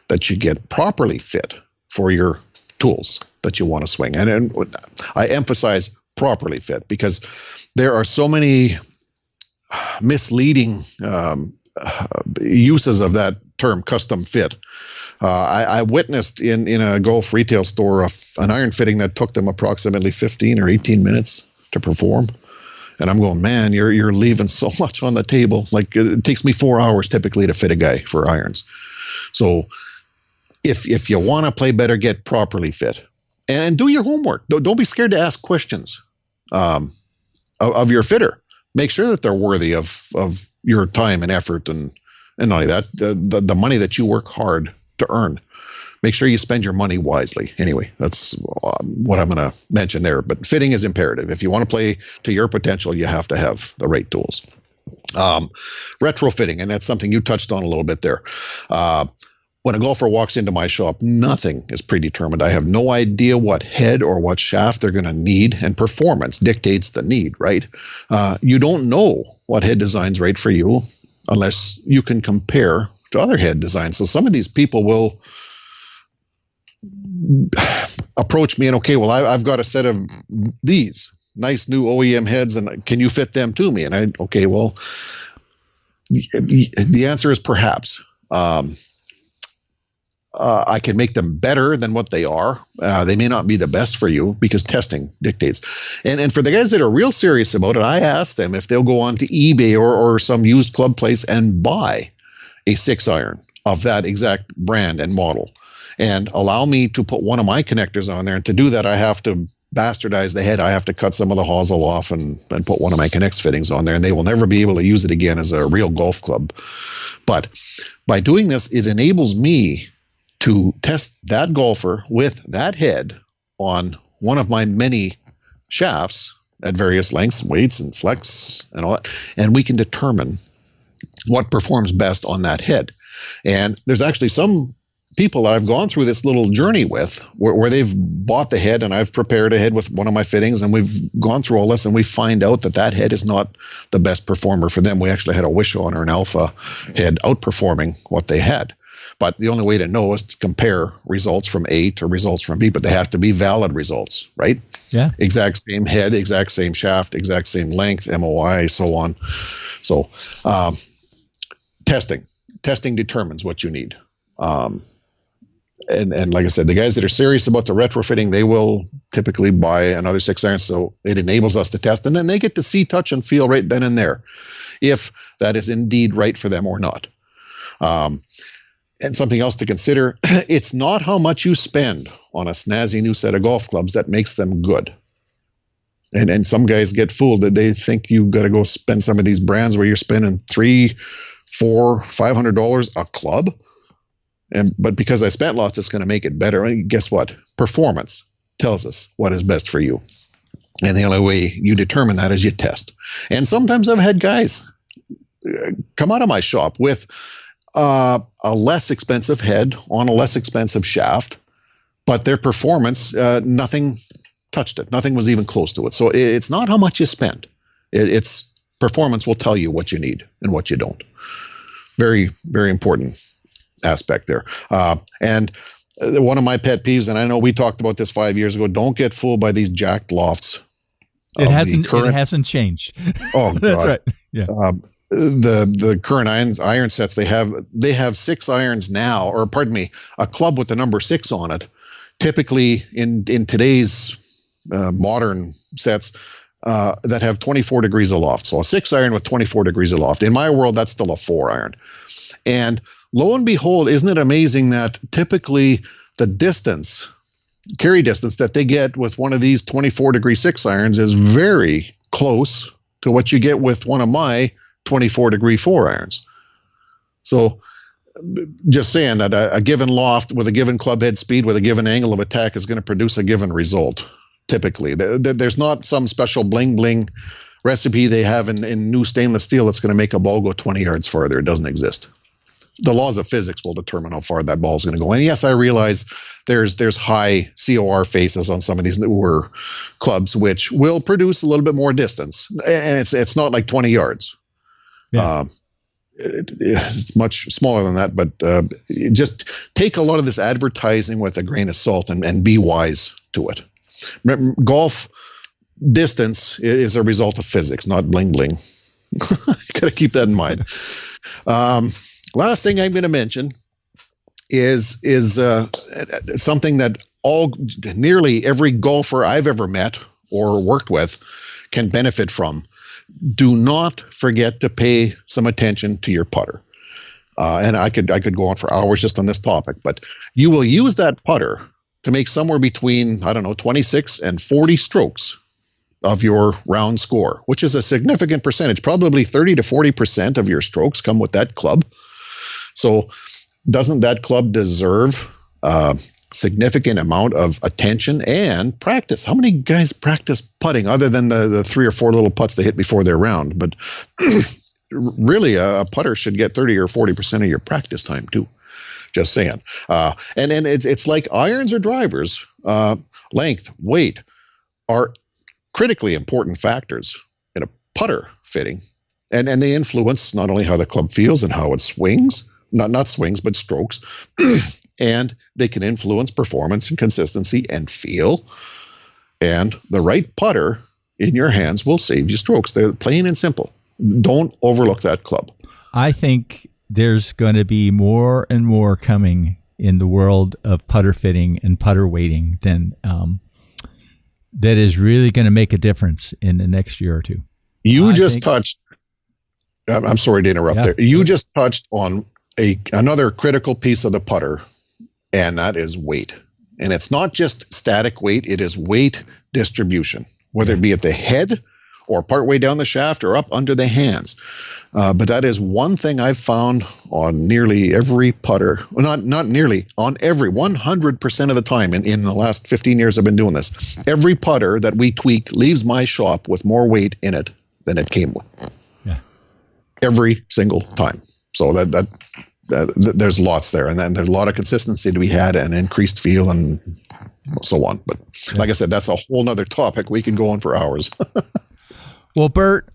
that you get properly fit for your tools that you want to swing. And I emphasize properly fit, because there are so many misleading uses of that term, custom fit. I witnessed in a golf retail store an iron fitting that took them approximately 15 or 18 minutes to perform. And I'm going, man, you're leaving so much on the table. Like, it takes me 4 hours typically to fit a guy for irons. So if you want to play better, get properly fit and do your homework. Don't be scared to ask questions of your fitter. Make sure that they're worthy of your time and effort, and not only that, the money that you work hard to earn. Make sure you spend your money wisely. Anyway, that's what I'm going to mention there. But fitting is imperative. If you want to play to your potential, you have to have the right tools. Retrofitting, and that's something you touched on a little bit there. When a golfer walks into my shop, nothing is predetermined. I have no idea what head or what shaft they're going to need, and performance dictates the need, right? You don't know what head design's right for you unless you can compare to other head designs. So some of these people will approach me and, okay, well, I've got a set of these nice new OEM heads, and can you fit them to me? And okay, well, the answer is perhaps. I can make them better than what they are. They may not be the best for you, because testing dictates. And for the guys that are real serious about it, I ask them if they'll go on to eBay or some used club place and buy a 6-iron of that exact brand and model, and allow me to put one of my connectors on there. And to do that, I have to bastardize the head. I have to cut some of the hosel off and put one of my Connects fittings on there, and they will never be able to use it again as a real golf club. But by doing this, it enables me to test that golfer with that head on one of my many shafts at various lengths, weights, and flex and all that, and we can determine what performs best on that head. And there's actually some people that I've gone through this little journey with where they've bought the head, and I've prepared a head with one of my fittings, and we've gone through all this, and we find out that head is not the best performer for them. We actually had a Wishaw or an Alpha head outperforming what they had. But the only way to know is to compare results from A to results from B, but they have to be valid results, right? Yeah. Exact same head, exact same shaft, exact same length, MOI, so on. So testing determines what you need. And like I said, the guys that are serious about the retrofitting, they will typically buy another 6-iron, so it enables us to test, and then they get to see, touch, and feel right then and there if that is indeed right for them or not. And something else to consider, it's not how much you spend on a snazzy new set of golf clubs that makes them good. And some guys get fooled that they think you got to go spend some of these brands where you're spending $300, $400, $500 a club. But because I spent lots, it's going to make it better. And guess what? Performance tells us what is best for you. And the only way you determine that is you test. And sometimes I've had guys come out of my shop with a less expensive head on a less expensive shaft, but their performance, nothing touched it. Nothing was even close to it. So it's not how much you spend. It's performance will tell you what you need and what you don't. Very, very important aspect there. And one of my pet peeves, and I know we talked about this 5 years ago, don't get fooled by these jacked lofts. It hasn't changed. Oh, God. That's right. Yeah. The current iron sets, they have 6 irons now, or pardon me, a club with the number 6 on it. Typically in today's modern sets that have 24 degrees of loft. So a 6-iron with 24 degrees of loft. In my world, that's still a 4-iron. And lo and behold, isn't it amazing that typically the carry distance that they get with one of these 24-degree 6-irons is very close to what you get with one of my 24-degree 4-irons. So just saying that a given loft with a given club head speed with a given angle of attack is going to produce a given result. typically. There's not some special bling recipe they have in new stainless steel that's going to make a ball go 20 yards farther. It doesn't exist. The laws of physics will determine how far that ball is going to go. And yes, I realize there's high COR faces on some of these newer clubs, which will produce a little bit more distance. And it's not like 20 yards. Yeah. It's much smaller than that, but just take a lot of this advertising with a grain of salt and be wise to it. Remember, golf distance is a result of physics, not bling bling. Got to keep that in mind. Last thing I'm going to mention is something that nearly every golfer I've ever met or worked with can benefit from. Do not forget to pay some attention to your putter. And I could go on for hours just on this topic, but you will use that putter to make somewhere between, 26 and 40 strokes of your round score, which is a significant percentage. Probably 30 to 40% of your strokes come with that club. So doesn't that club deserve significant amount of attention and practice? How many guys practice putting other than the 3 or 4 little putts they hit before their round? But really, a putter should get 30 or 40% of your practice time too. Just saying. And it's like irons or drivers. Length, weight are critically important factors in a putter fitting. And they influence not only how the club feels and how it swings, not swings, but strokes. And they can influence performance and consistency and feel. And the right putter in your hands will save you strokes. They're plain and simple. Don't overlook that club. I think there's going to be more and more coming in the world of putter fitting and putter weighting than that is really going to make a difference in the next year or two. I'm sorry to interrupt there. You just touched on another critical piece of the putter, and that is weight. And it's not just static weight, it is weight distribution, whether it be at the head or partway down the shaft or up under the hands. But that is one thing I've found on nearly every putter, well, not nearly, on every 100% of the time in the last 15 years I've been doing this. Every putter that we tweak leaves my shop with more weight in it than it came with. Yeah. Every single time. So that there's lots there, and then there's a lot of consistency to be had and increased feel and so on. But like I said, that's a whole nother topic. We could go on for hours. Well, Bert,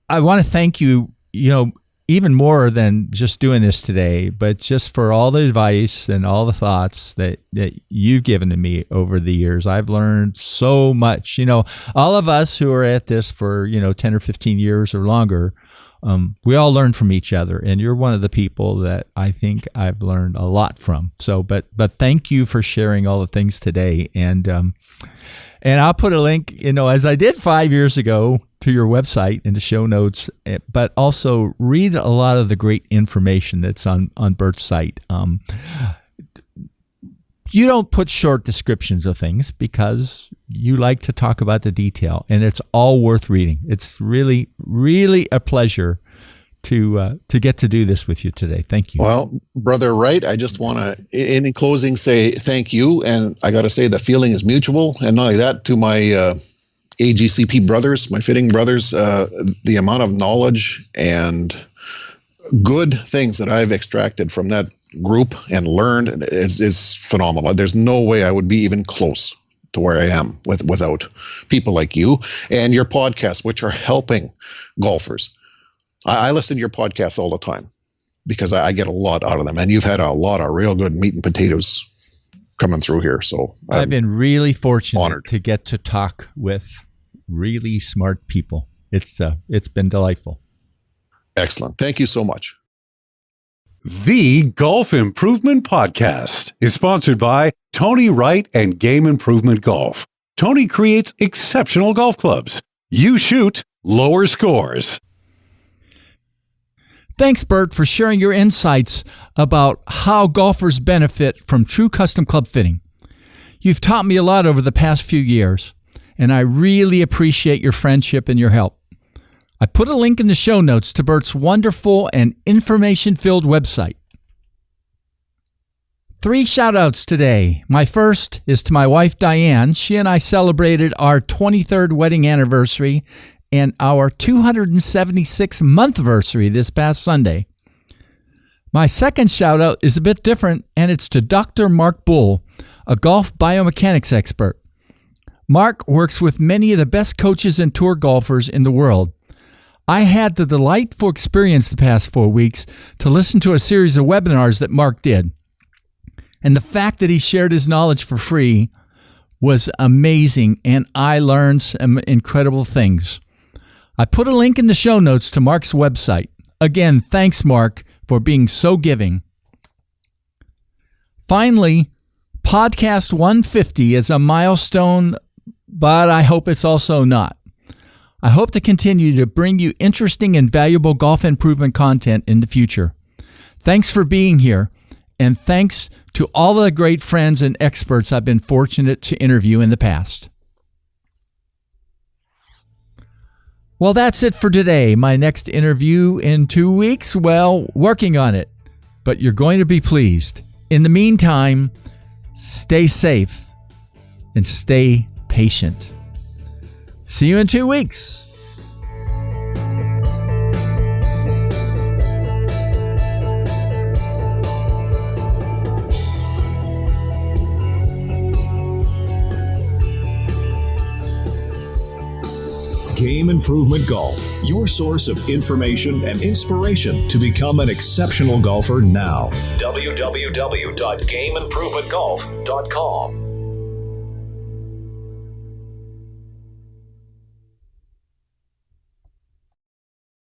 I want to thank you, even more than just doing this today, but just for all the advice and all the thoughts that you've given to me over the years. I've learned so much. All of us who are at this for, 10 or 15 years or longer, we all learn from each other, and you're one of the people that I think I've learned a lot from. So, but thank you for sharing all the things today. And I'll put a link, as I did 5 years ago, to your website in the show notes, but also read a lot of the great information that's on Bert's site. You don't put short descriptions of things because you like to talk about the detail, and it's all worth reading. It's really, really a pleasure to get to do this with you today. Thank you. Well, Brother Wright, I just want to, in closing, say thank you. And I got to say the feeling is mutual. And not only that, to my AGCP brothers, my fitting brothers, the amount of knowledge and good things that I've extracted from that group and learned is phenomenal. There's no way I would be even close to where I am without people like you and your podcasts, which are helping golfers. I listen to your podcasts all the time because I get a lot out of them, and you've had a lot of real good meat and potatoes coming through here. So I've been really fortunate to get to talk with really smart people. It's been delightful. Excellent. Thank you so much. The Golf Improvement Podcast is sponsored by Tony Wright and Game Improvement Golf. Tony creates exceptional golf clubs. You shoot lower scores. Thanks, Bert, for sharing your insights about how golfers benefit from true custom club fitting. You've taught me a lot over the past few years, and I really appreciate your friendship and your help. I put a link in the show notes to Bert's wonderful and information-filled website. 3 shout-outs today. My first is to my wife, Diane. She and I celebrated our 23rd wedding anniversary and our 276th month-versary this past Sunday. My second shout-out is a bit different, and it's to Dr. Mark Bull, a golf biomechanics expert. Mark works with many of the best coaches and tour golfers in the world. I had the delightful experience the past 4 weeks to listen to a series of webinars that Mark did. And the fact that he shared his knowledge for free was amazing, and I learned some incredible things. I put a link in the show notes to Mark's website. Again, thanks, Mark, for being so giving. Finally, Podcast 150 is a milestone, but I hope it's also not. I hope to continue to bring you interesting and valuable golf improvement content in the future. Thanks for being here, and thanks to all the great friends and experts I've been fortunate to interview in the past. Well, that's it for today. My next interview in 2 weeks, well, working on it, but you're going to be pleased. In the meantime, stay safe and stay patient. See you in 2 weeks. Game Improvement Golf, your source of information and inspiration to become an exceptional golfer now. www.gameimprovementgolf.com